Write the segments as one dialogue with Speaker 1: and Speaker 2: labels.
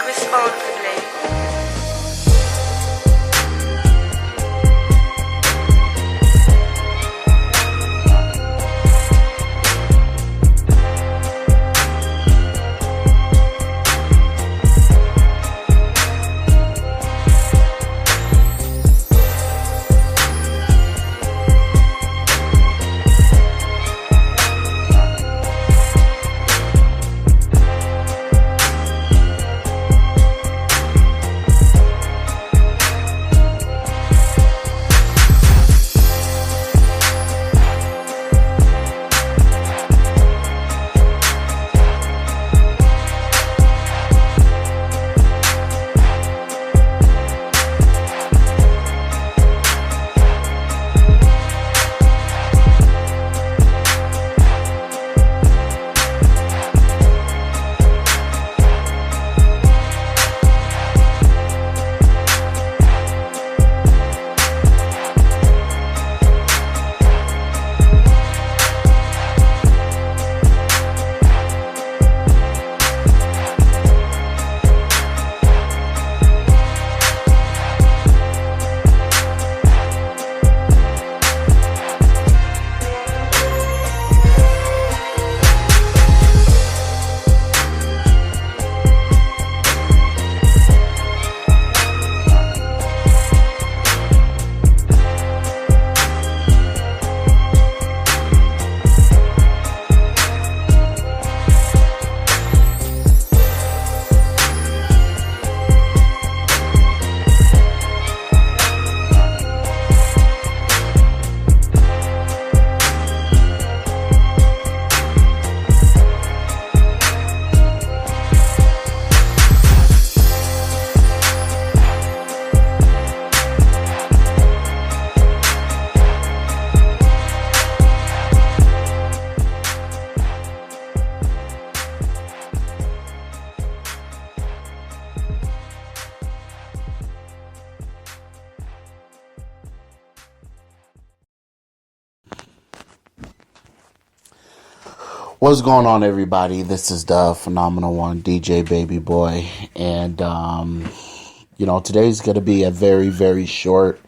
Speaker 1: responsibly.
Speaker 2: What's going on, everybody? This is the Phenomenal One, DJ Baby Boy, and today's gonna be a very, very short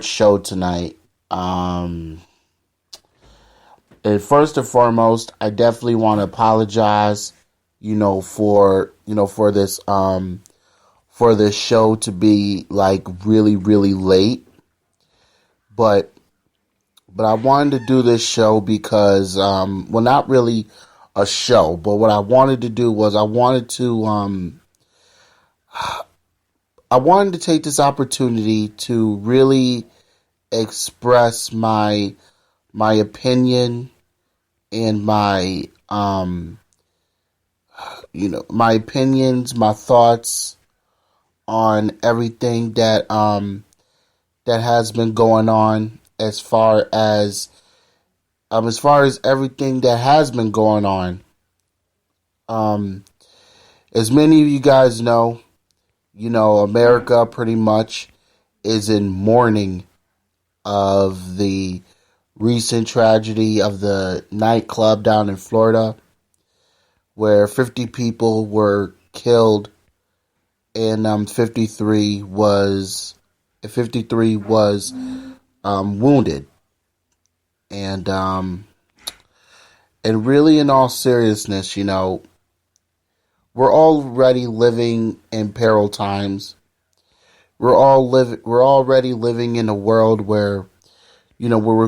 Speaker 2: show tonight. And first and foremost, I definitely want to apologize, for this show to be like really, really late, but I wanted to do this show because, not really a show, but what I wanted to do was I wanted to take this opportunity to really express my opinion and my opinions, my thoughts on everything that has been going on. As far as everything that has been going on, as many of you guys know, America pretty much is in mourning of the recent tragedy of the nightclub down in Florida, where 50 people were killed and 53 was wounded, and really, in all seriousness, we're already living in peril times. We're already living in a world where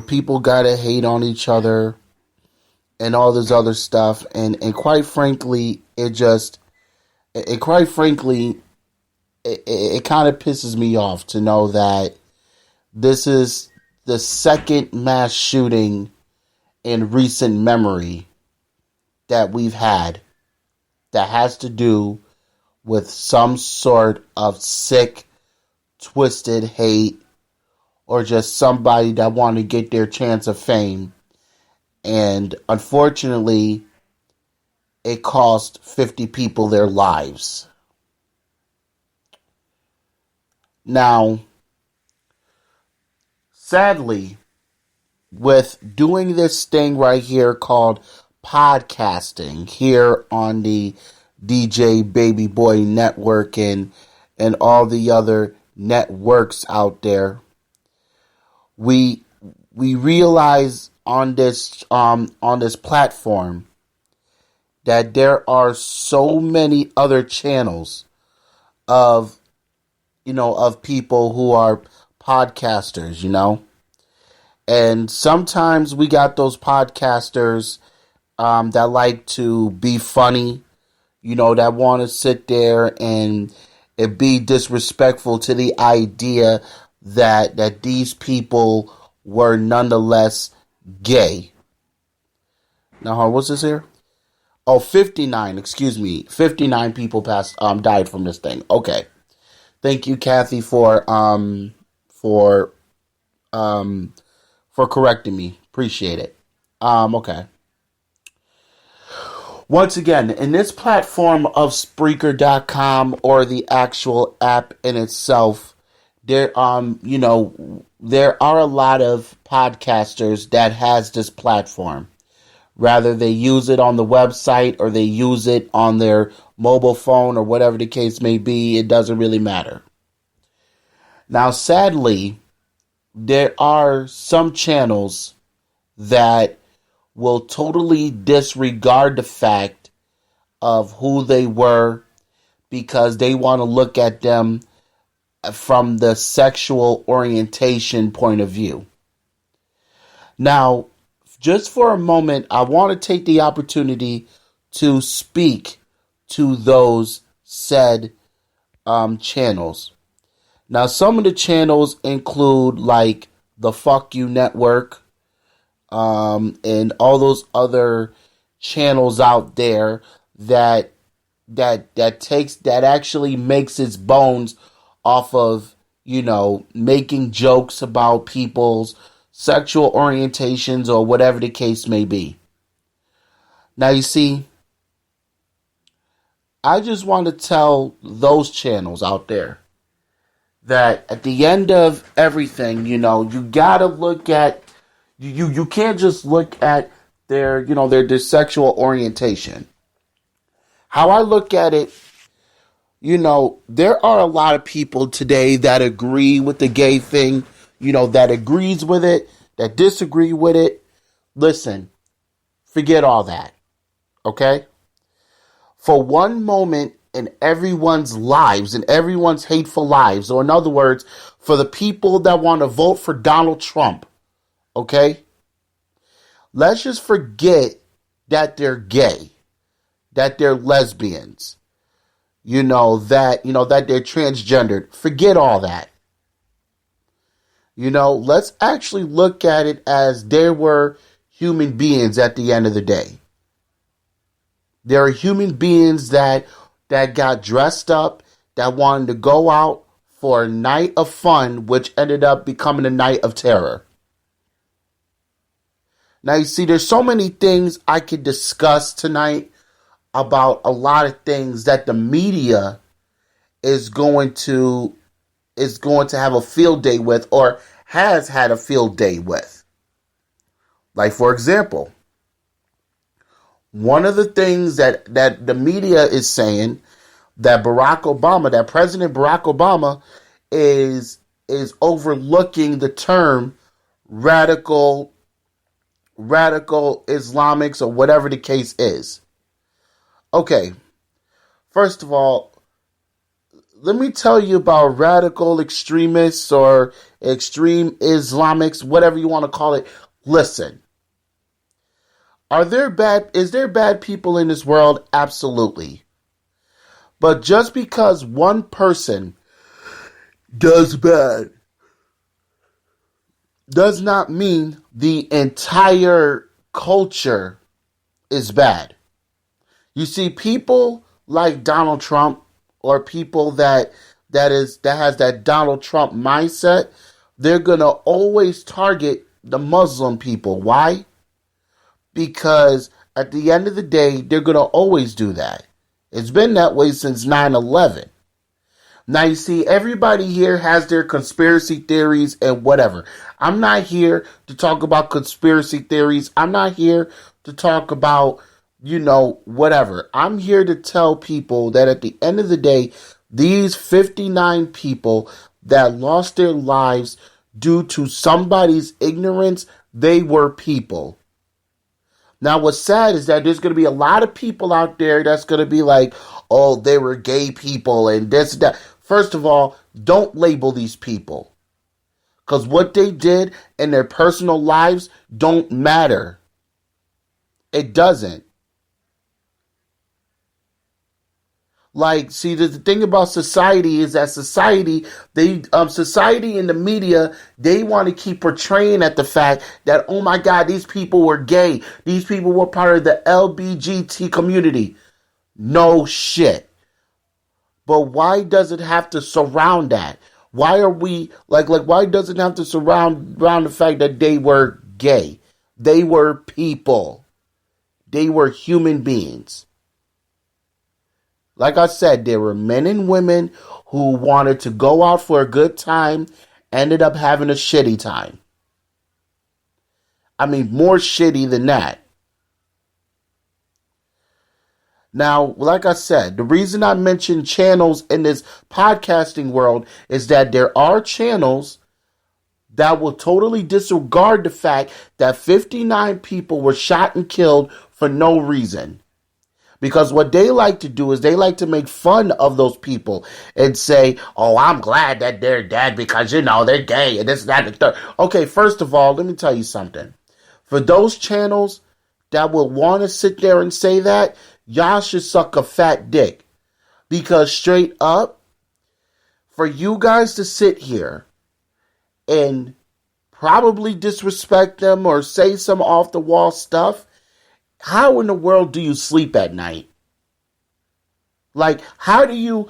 Speaker 2: people gotta hate on each other and all this other stuff, and quite frankly, it kind of pisses me off to know that this is the second mass shooting in recent memory that we've had that has to do with some sort of sick, twisted hate, or just somebody that want to get their chance of fame. And unfortunately, it cost 50 people their lives. Now, sadly, with doing this thing right here called podcasting here on the DJ Baby Boy Network and all the other networks out there, we realize on this platform that there are so many other channels of of people who are podcasters, and sometimes we got those podcasters that like to be funny, that want to sit there and be disrespectful to the idea that these people were nonetheless gay. Now, what's this here? Oh, 59, excuse me. 59 people died from this thing. Okay. Thank you, Kathy, for correcting me. Appreciate it. Okay. Once again, in this platform of Spreaker.com or the actual app in itself, there there are a lot of podcasters that has this platform. Rather they use it on the website or they use it on their mobile phone or whatever the case may be, it doesn't really matter. Now, sadly, there are some channels that will totally disregard the fact of who they were because they want to look at them from the sexual orientation point of view. Now, just for a moment, I want to take the opportunity to speak to those said channels. Now, some of the channels include like the Fuck You Network and all those other channels out there that actually makes its bones off of making jokes about people's sexual orientations or whatever the case may be. Now, you see, I just want to tell those channels out there that at the end of everything, you gotta look at, you can't just look at their sexual orientation. How I look at it, there are a lot of people today that agree with the gay thing, that agrees with it, that disagree with it. Listen, forget all that, okay? For one moment in everyone's lives, in everyone's hateful lives, or in other words, for the people that want to vote for Donald Trump, okay? Let's just forget that they're gay, that they're lesbians, that they're transgendered. Forget all that. Let's actually look at it as there were human beings at the end of the day. There are human beings that got dressed up, that wanted to go out for a night of fun, which ended up becoming a night of terror. Now, you see, there's so many things I could discuss tonight about a lot of things that the media is going to have a field day with, or has had a field day with. Like, for example, one of the things that the media is saying that President Barack Obama is overlooking the term radical Islamics or whatever the case is. Okay, first of all, let me tell you about radical extremists or extreme Islamics, whatever you want to call it. Listen, is there bad people in this world? Absolutely. But just because one person does bad does not mean the entire culture is bad. You see, people like Donald Trump, or people that has that Donald Trump mindset, they're going to always target the Muslim people. Why? Because at the end of the day, they're going to always do that. It's been that way since 9/11. Now, you see, everybody here has their conspiracy theories and whatever. I'm not here to talk about conspiracy theories. I'm not here to talk about, whatever. I'm here to tell people that at the end of the day, these 59 people that lost their lives due to somebody's ignorance, they were people. Now, what's sad is that there's going to be a lot of people out there that's going to be like, oh, they were gay people and this and that. First of all, don't label these people. Because what they did in their personal lives don't matter. It doesn't. Like, see, the thing about society is that society and the media, they want to keep portraying at the fact that, oh my God, these people were gay. These people were part of the LGBT community. No shit. But why does it have to surround that? Why are we, why does it have to surround around the fact that they were gay? They were people. They were human beings. Like I said, there were men and women who wanted to go out for a good time, ended up having a shitty time. I mean, more shitty than that. Now, like I said, the reason I mention channels in this podcasting world is that there are channels that will totally disregard the fact that 59 people were shot and killed for no reason. Because what they like to do is they like to make fun of those people and say, oh, I'm glad that they're dead because, they're gay and this, that, and the third. Okay, first of all, let me tell you something. For those channels that will want to sit there and say that, y'all should suck a fat dick. Because straight up, for you guys to sit here and probably disrespect them or say some off the wall stuff, how in the world do you sleep at night? Like, how do you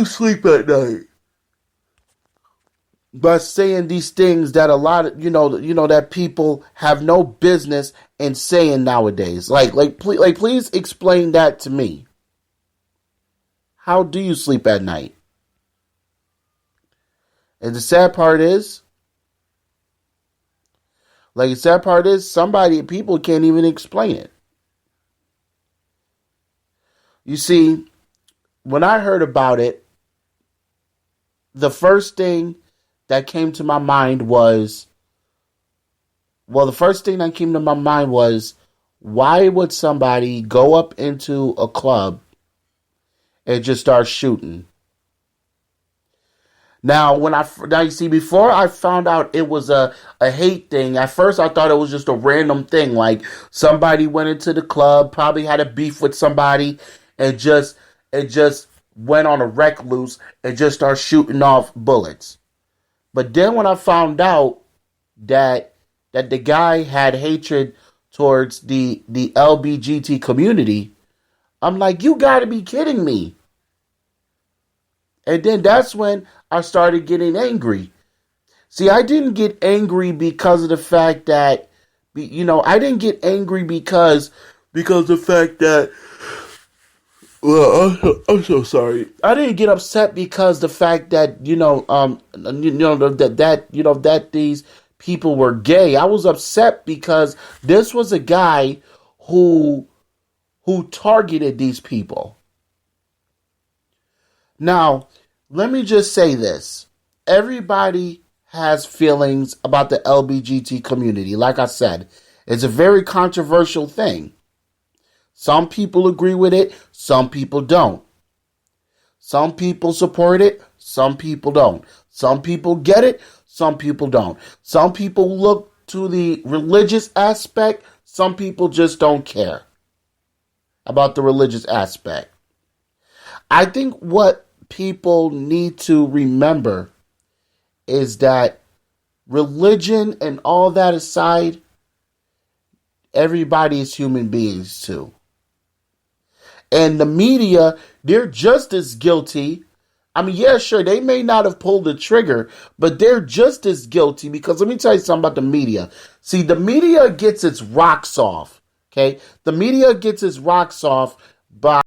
Speaker 2: sleep at night? By saying these things that a lot of, that people have no business in saying nowadays. Please explain that to me. How do you sleep at night? And the sad part is, people can't even explain it. You see, when I heard about it, the first thing that came to my mind was, why would somebody go up into a club and just start shooting? Now, you see, before I found out it was a hate thing, at first I thought it was just a random thing. Like, somebody went into the club, probably had a beef with somebody, and just went on a wreck loose and just started shooting off bullets. But then when I found out that the guy had hatred towards the LGBT community, I'm like, you gotta be kidding me. And then that's when I started getting angry. See, I didn't get angry because of the fact that, I didn't get angry because of the fact that, well, I'm so sorry. I didn't get upset because the fact that, that these people were gay. I was upset because this was a guy who targeted these people. Now, let me just say this. Everybody has feelings about the LGBT community. Like I said, it's a very controversial thing. Some people agree with it, some people don't. Some people support it, some people don't. Some people get it, some people don't. Some people look to the religious aspect, some people just don't care about the religious aspect. I think what people need to remember is that religion and all that aside, everybody is human beings too. And the media, they're just as guilty. I mean, yeah, sure, they may not have pulled the trigger, but they're just as guilty because let me tell you something about the media. See, the media gets its rocks off, okay? The media gets its rocks off by